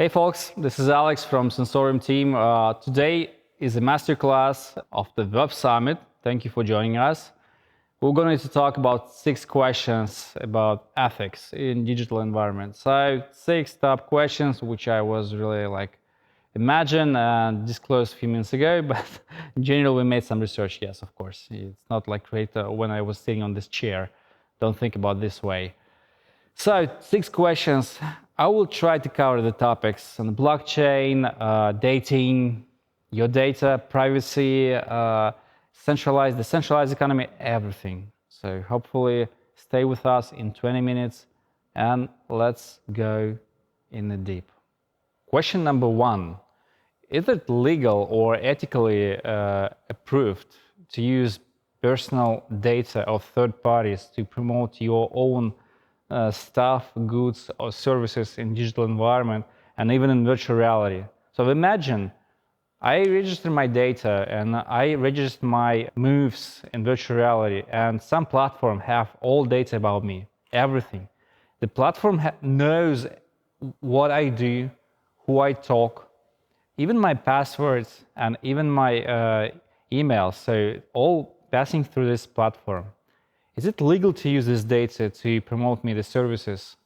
Hey folks, this is Alex from Sensorium team. Today is a masterclass of the Web Summit. Thank you for joining us. We're going to talk about 6 questions about ethics in digital environments. So 6 top questions, which I was really imagine and disclosed a few minutes ago, but in general we made some research. Yes, of course. It's not like when I was sitting on this chair. Don't think about it this way. So 6 questions. I will try to cover the topics on the blockchain, dating, your data, privacy, decentralized economy, everything. So hopefully stay with us in 20 minutes and let's go in the deep. Question number 1. Is it legal or ethically approved to use personal data of third parties to promote your own stuff, goods or services in digital environment and even in virtual reality? So imagine I register my data and I register my moves in virtual reality, and some platform have all data about me, everything. The platform knows what I do, who I talk, even my passwords and even my emails, so all passing through this platform. Is it legal to use this data to promote me the services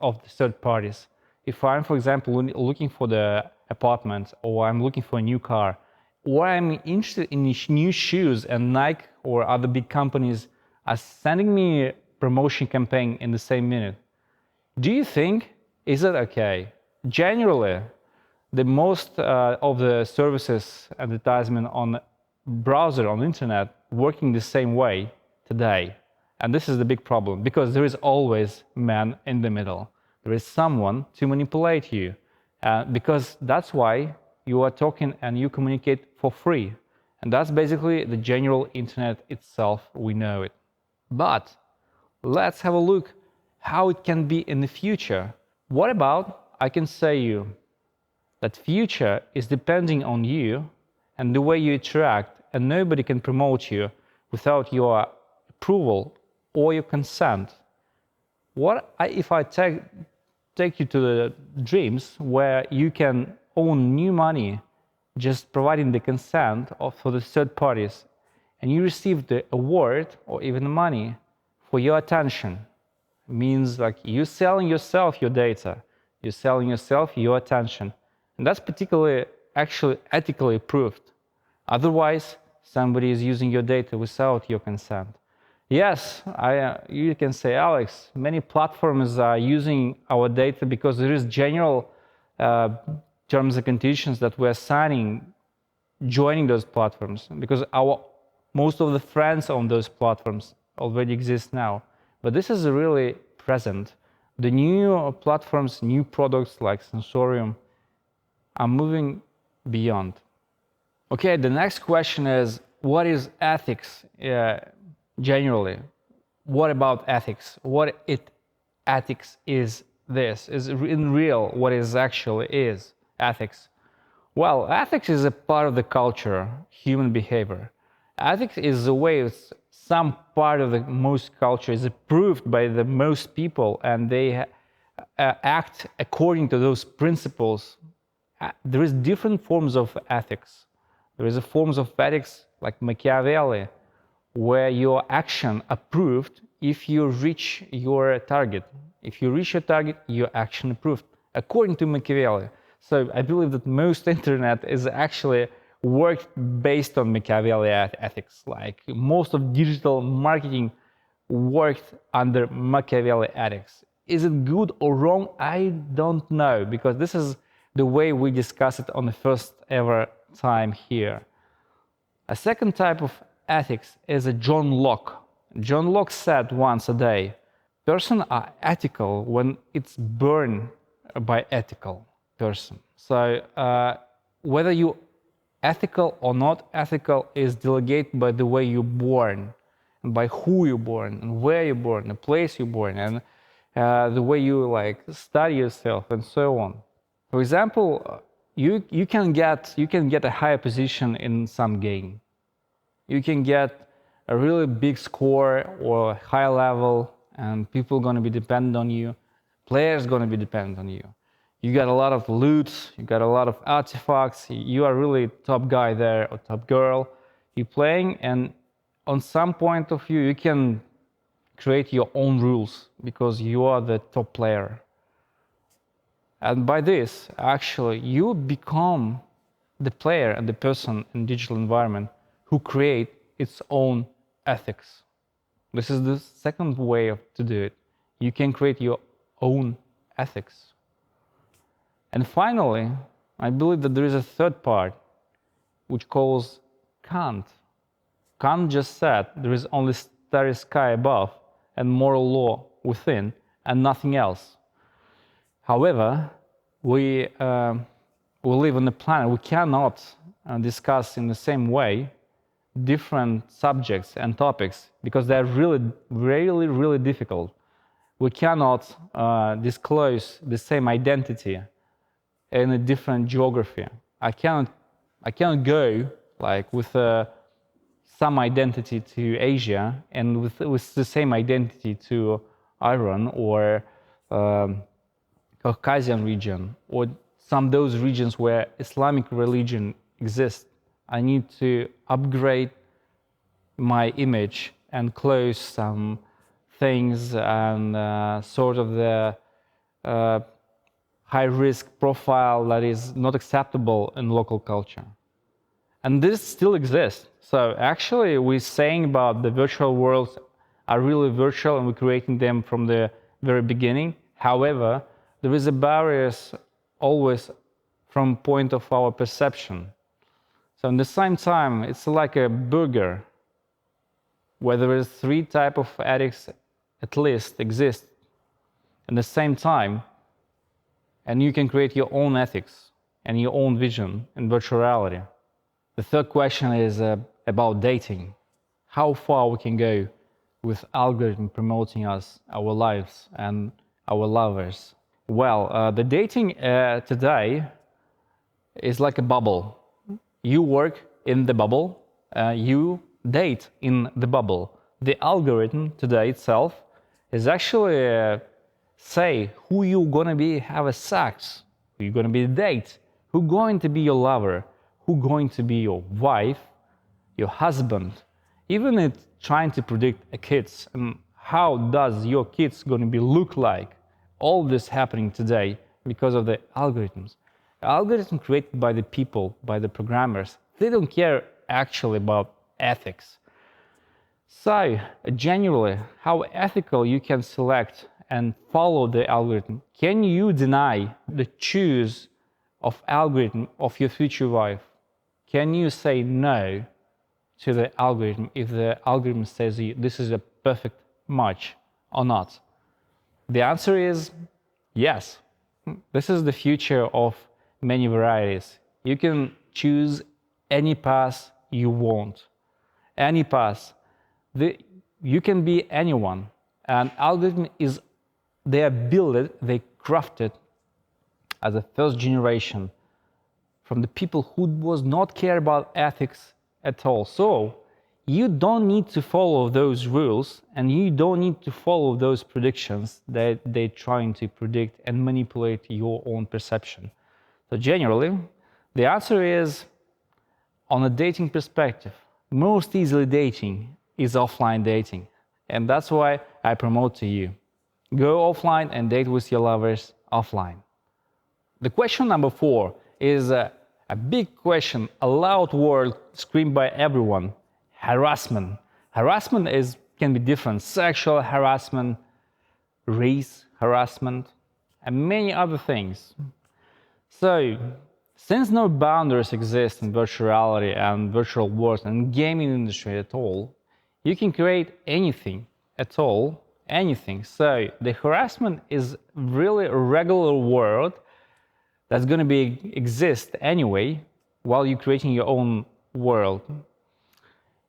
of the third parties? If I'm, for example, looking for the apartment, or I'm looking for a new car, or I'm interested in new shoes and Nike or other big companies are sending me a promotion campaign in the same minute, do you think, is it okay? Generally, the most of the services advertisement on browser, on internet, working the same way today. And this is the big problem, because there is always man in the middle. There is someone to manipulate you, because that's why you are talking and you communicate for free. And that's basically the general internet itself, we know it. But let's have a look how it can be in the future. What about, I can say you, that future is depending on you and the way you interact, and nobody can promote you without your approval or your consent. What if I take you to the dreams where you can own new money just providing the consent for the third parties, and you receive the award or even the money for your attention? It means like you selling yourself your data, you're selling yourself your attention, and that's particularly actually ethically approved. Otherwise, somebody is using your data without your consent. Yes, you can say, Alex, many platforms are using our data because there is general terms and conditions that we're signing joining those platforms, because most of the friends on those platforms already exist now. But this is really present. The new platforms, new products like Sensorium are moving beyond. Okay, the next question is, what is ethics generally? What about ethics? Ethics is this? Is in real what is actually is ethics? Well, ethics is a part of the culture, human behavior. Ethics is the way some part of the most culture is approved by the most people, and they act according to those principles. There is different forms of ethics. There is a forms of ethics like Machiavelli, where your action approved if you reach your target. If you reach your target, your action approved, according to Machiavelli. So I believe that most internet is actually worked based on Machiavelli ethics. Like most of digital marketing worked under Machiavelli ethics. Is it good or wrong? I don't know, because this is the way we discuss it on the first ever time here. A second type of ethics is a John Locke. John Locke said once a day, "Persons are ethical when it's born by ethical person." So whether you ethical or not ethical is delegated by the way you're born, and by who you're born, and where you're born, the place you're born, and the way you study yourself, and so on. For example, you can get a higher position in some game. You can get a really big score or high level, and people are going to be dependent on you. Players are going to be dependent on you. You got a lot of loot, you got a lot of artifacts, you are really top guy there or top girl. You're playing, and on some point of view, you can create your own rules because you are the top player. And by this, actually, you become the player and the person in digital environment who create its own ethics. This is the second way to do it. You can create your own ethics. And finally, I believe that there is a third part, which calls Kant. Kant just said there is only starry sky above and moral law within, and nothing else. However, we live on a planet. We cannot discuss in the same way different subjects and topics because they're really difficult. We cannot disclose the same identity in a different geography. I cannot go like with some identity to Asia and with the same identity to Iran or Caucasian region or some those regions where Islamic religion exists. I need to upgrade my image and close some things and sort of the high-risk profile that is not acceptable in local culture. And this still exists. So actually, we're saying about the virtual worlds are really virtual and we're creating them from the very beginning. However, there is a barrier always from point of our perception. So at the same time, it's like a burger where there is 3 types of ethics at least exist at the same time, and you can create your own ethics and your own vision in virtual reality. The third question is about dating. How far we can go with algorithm promoting us, our lives, and our lovers. Well, the dating today is like a bubble. You work in the bubble, you date in the bubble. The algorithm today itself is actually say who you're gonna be have a sex, who you're gonna be a date, who going to be your lover, who going to be your wife, your husband. Even it's trying to predict a kids and how does your kids gonna be look like. All this happening today because of the algorithms. Algorithms created by the people, by the programmers. They don't care actually about ethics. So, generally, how ethical you can select and follow the algorithm? Can you deny the choose of algorithm of your future wife? Can you say no to the algorithm if the algorithm says this is a perfect match or not? The answer is yes. This is the future of many varieties. You can choose any path you want. Any path. You can be anyone. And algorithm is, they are built, they crafted as a first generation from the people who was not care about ethics at all. So you don't need to follow those rules and you don't need to follow those predictions that they're trying to predict and manipulate your own perception. So generally, the answer is, on a dating perspective, most easily dating is offline dating. And that's why I promote to you. Go offline and date with your lovers offline. The question number 4 is a big question, a loud word screamed by everyone. Harassment. Harassment can be different. Sexual harassment, race harassment, and many other things. So, since no boundaries exist in virtual reality and virtual worlds and gaming industry at all, you can create anything at all, anything. So, the harassment is really a regular word that's going to exist anyway while you're creating your own world.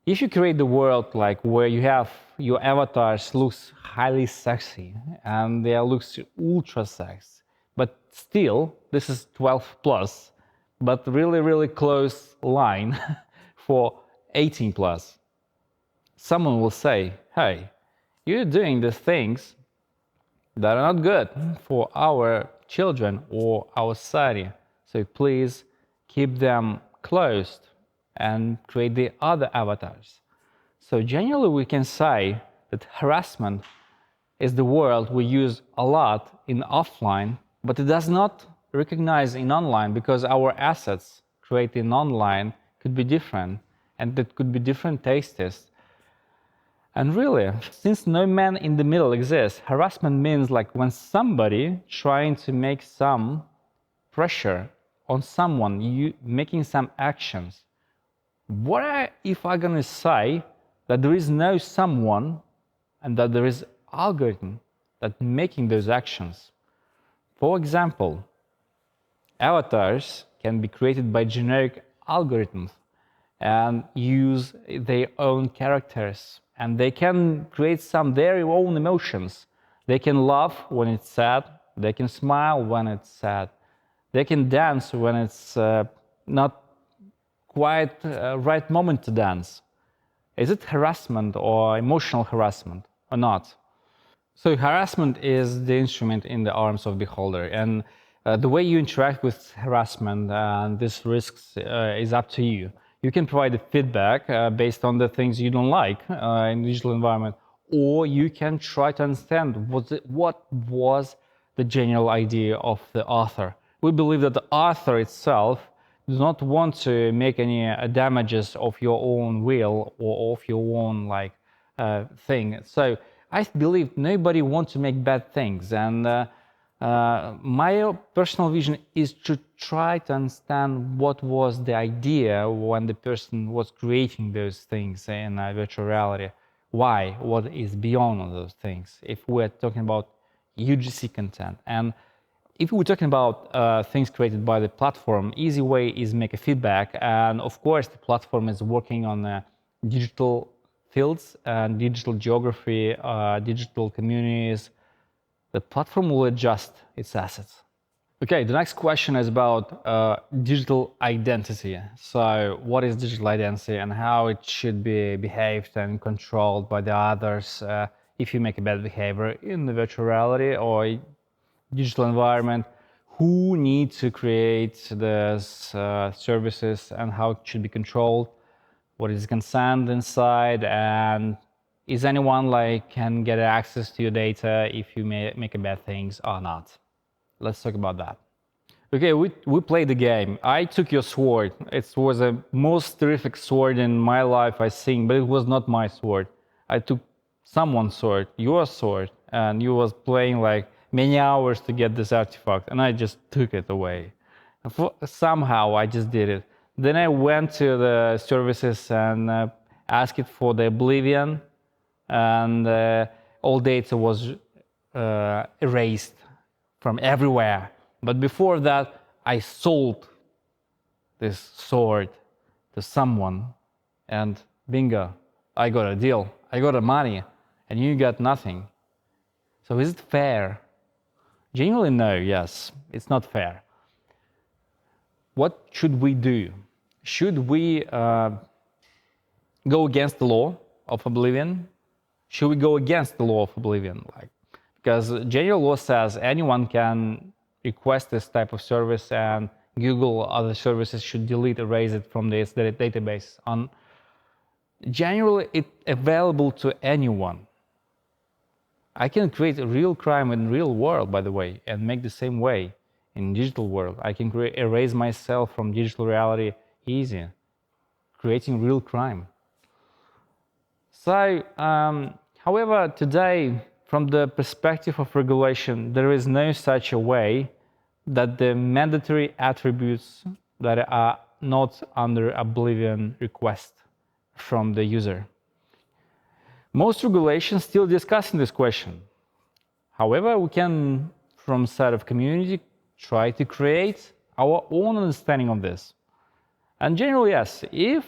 If you create the world like where you have your avatars looks highly sexy and they looks ultra sexy, but still this is 12 plus, but really close line for 18 plus. Someone will say, hey, you're doing the things that are not good for our children or our society. So please keep them closed and create the other avatars. So generally we can say that harassment is the word we use a lot in offline, but it does not recognize in online because our assets created in online could be different and that could be different tastes. And really, since no man in the middle exists, harassment means like when somebody trying to make some pressure on someone, you making some actions. What if I'm gonna say that there is no someone and that there is algorithm that making those actions? For example, avatars can be created by generic algorithms and use their own characters, and they can create some their own emotions. They can laugh when it's sad, they can smile when it's sad, they can dance when it's not quite right moment to dance. Is it harassment or emotional harassment or not? So harassment is the instrument in the arms of beholder, and the way you interact with harassment and these risks is up to you. You can provide a feedback based on the things you don't like in the digital environment, or you can try to understand what was the general idea of the author. We believe that the author itself does not want to make any damages of your own will or of your own thing. So I believe nobody wants to make bad things, and my personal vision is to try to understand what was the idea when the person was creating those things in virtual reality. Why? What is beyond all those things? If we're talking about UGC content, and if we're talking about things created by the platform, easy way is make a feedback, and of course the platform is working on digital fields and digital geography, digital communities. The platform will adjust its assets. Okay, the next question is about digital identity. So, what is digital identity and how it should be behaved and controlled by the others if you make a bad behavior in the virtual reality or digital environment? Who needs to create these services and how it should be controlled? What is consent inside, and is anyone can get access to your data if you make a bad things or not? Let's talk about that. Okay, we played the game. I took your sword. It was the most terrific sword in my life, I think, but it was not my sword. I took someone's sword, your sword, and you was playing many hours to get this artifact, and I just took it away. Somehow I just did it. Then I went to the services and asked it for the oblivion, and all data was erased from everywhere. But before that, I sold this sword to someone, and bingo, I got a deal. I got the money, and you got nothing. So is it fair? Genuinely, no, yes, it's not fair. What should we do? Should we go against the law of oblivion? Should we go against the law of oblivion? Because general law says anyone can request this type of service, and Google other services should delete, erase it from this database. Generally, it's available to anyone. I can create a real crime in real world, by the way, and make the same way in digital world. I can erase myself from digital reality easy, creating real crime. So, however, today, from the perspective of regulation, there is no such a way that the mandatory attributes that are not under oblivion request from the user. Most regulations still discussing this question. However, we can, from side of community, try to create our own understanding of this. And generally, yes, if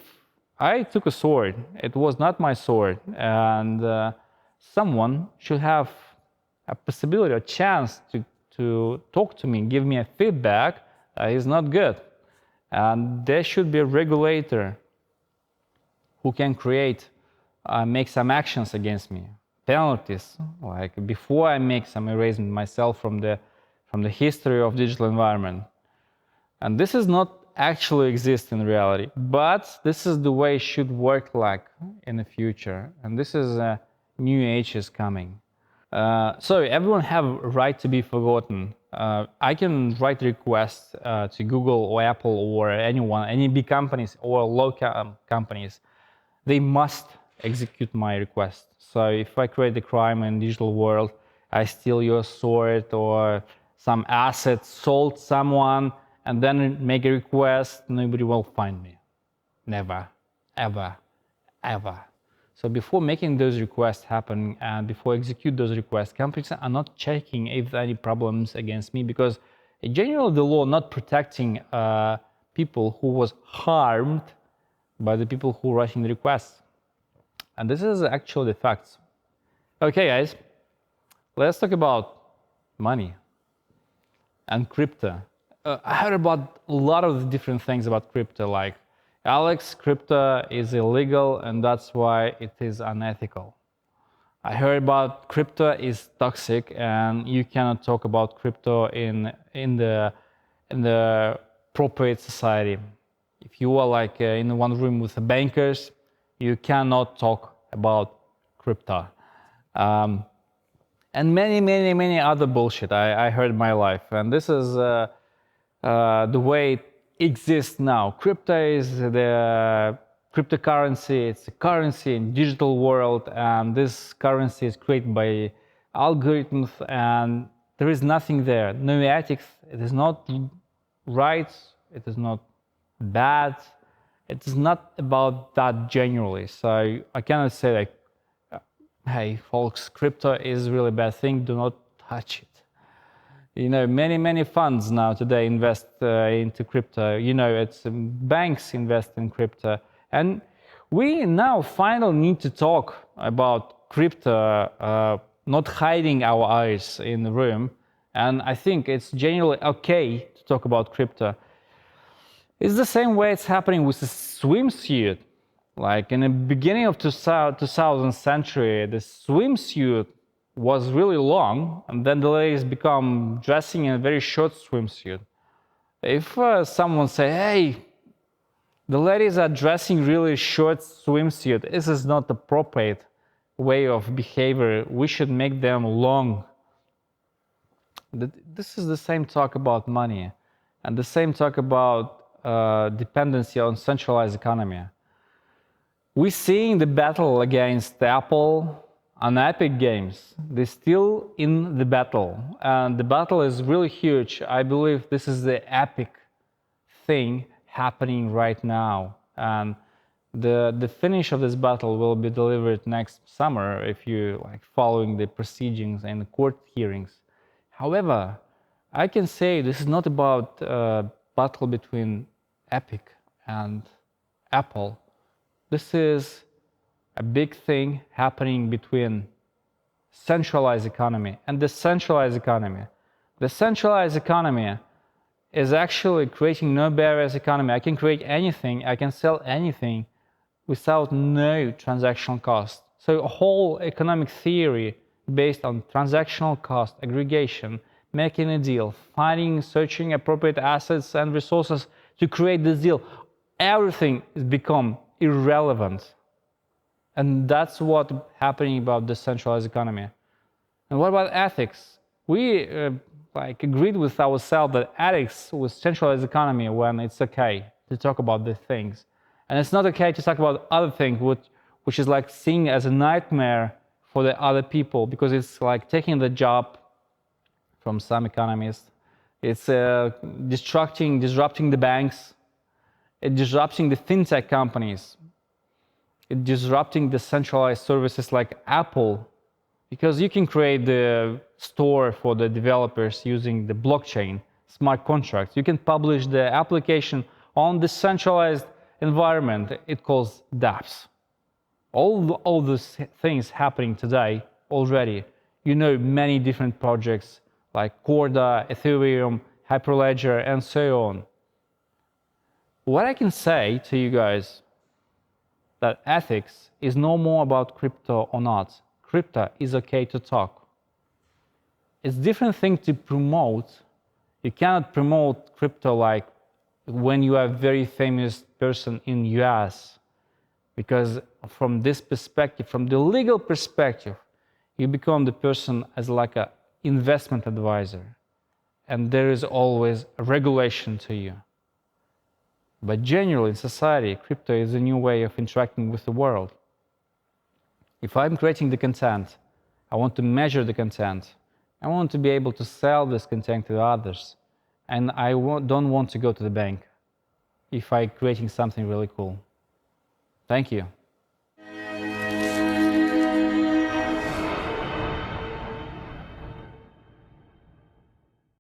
I took a sword, it was not my sword, and someone should have a possibility, a chance to talk to me, give me a feedback that is not good. And there should be a regulator who can make some actions against me, penalties, like before I make some erasing myself from from the history of digital environment. And this is not actually exist in reality, but this is the way it should work like in the future. And this is a new age is coming. So everyone have a right to be forgotten. I can write requests to Google or Apple or anyone, any big companies or local companies. They must execute my request. So if I create a crime in digital world, I steal your sword or some asset, sold someone, and then make a request, nobody will find me. Never, ever, ever. So before making those requests happen and before execute those requests, companies are not checking if there are any problems against me, because in general the law not protecting people who was harmed by the people who are writing the requests. And this is actually the facts. Okay, guys, let's talk about money and crypto. I heard about a lot of different things about crypto, like Alex, crypto is illegal and that's why it is unethical. I heard about crypto is toxic and you cannot talk about crypto in the appropriate society. If you are like in one room with the bankers, you cannot talk about crypto. And many other bullshit I heard in my life. And this is the way it exists now. Crypto is the cryptocurrency. It's a currency in digital world, and this currency is created by algorithms, and there is nothing there. No ethics. It is not right. It is not bad. It is not about that generally. So I cannot say like, hey folks, crypto is really a bad thing, do not touch it. You know, many funds now today invest into crypto. You know, it's banks invest in crypto. And we now finally need to talk about crypto, not hiding our eyes in the room. And I think it's genuinely okay to talk about crypto. It's the same way it's happening with the swimsuit. Like in the beginning of 2000th century, the swimsuit was really long, and then the ladies become dressing in a very short swimsuit. If someone say, hey, the ladies are dressing really short swimsuit, this is not appropriate way of behavior. We should make them long. This is the same talk about money, and the same talk about dependency on centralized economy. We're seeing the battle against Apple on Epic Games. They're still in the battle, and the battle is really huge. I believe this is the epic thing happening right now, and the finish of this battle will be delivered next summer if you like following the proceedings and the court hearings. However, I can say this is not about a battle between Epic and Apple. This is a big thing happening between centralized economy and decentralized economy. The centralized economy is actually creating no barriers economy. I can create anything, I can sell anything without no transactional cost. So a whole economic theory based on transactional cost, aggregation, making a deal, finding, searching appropriate assets and resources to create this deal. Everything has become irrelevant. And that's what's happening about the decentralized economy. And what about ethics? We agreed with ourselves that ethics with centralized economy when it's okay to talk about these things. And it's not okay to talk about other things which is like seen as a nightmare for the other people, because it's like taking the job from some economists. It's disrupting the banks. It's disrupting the fintech companies. It's disrupting the centralized services like Apple, because you can create the store for the developers using the blockchain, smart contracts. You can publish the application on the centralized environment. It calls dApps. All those things happening today already. You know, many different projects like Corda, Ethereum, Hyperledger, and so on. What I can say to you guys, that ethics is no more about crypto or not. Crypto is okay to talk. It's a different thing to promote You cannot promote crypto like when you are a very famous person in US, because from this perspective, from the legal perspective, you become the person as like an investment advisor, and there is always a regulation to you. But generally in society, crypto is a new way of interacting with the world. If I'm creating the content, I want to measure the content. I want to be able to sell this content to others. And I don't want to go to the bank if I'm creating something really cool. Thank you.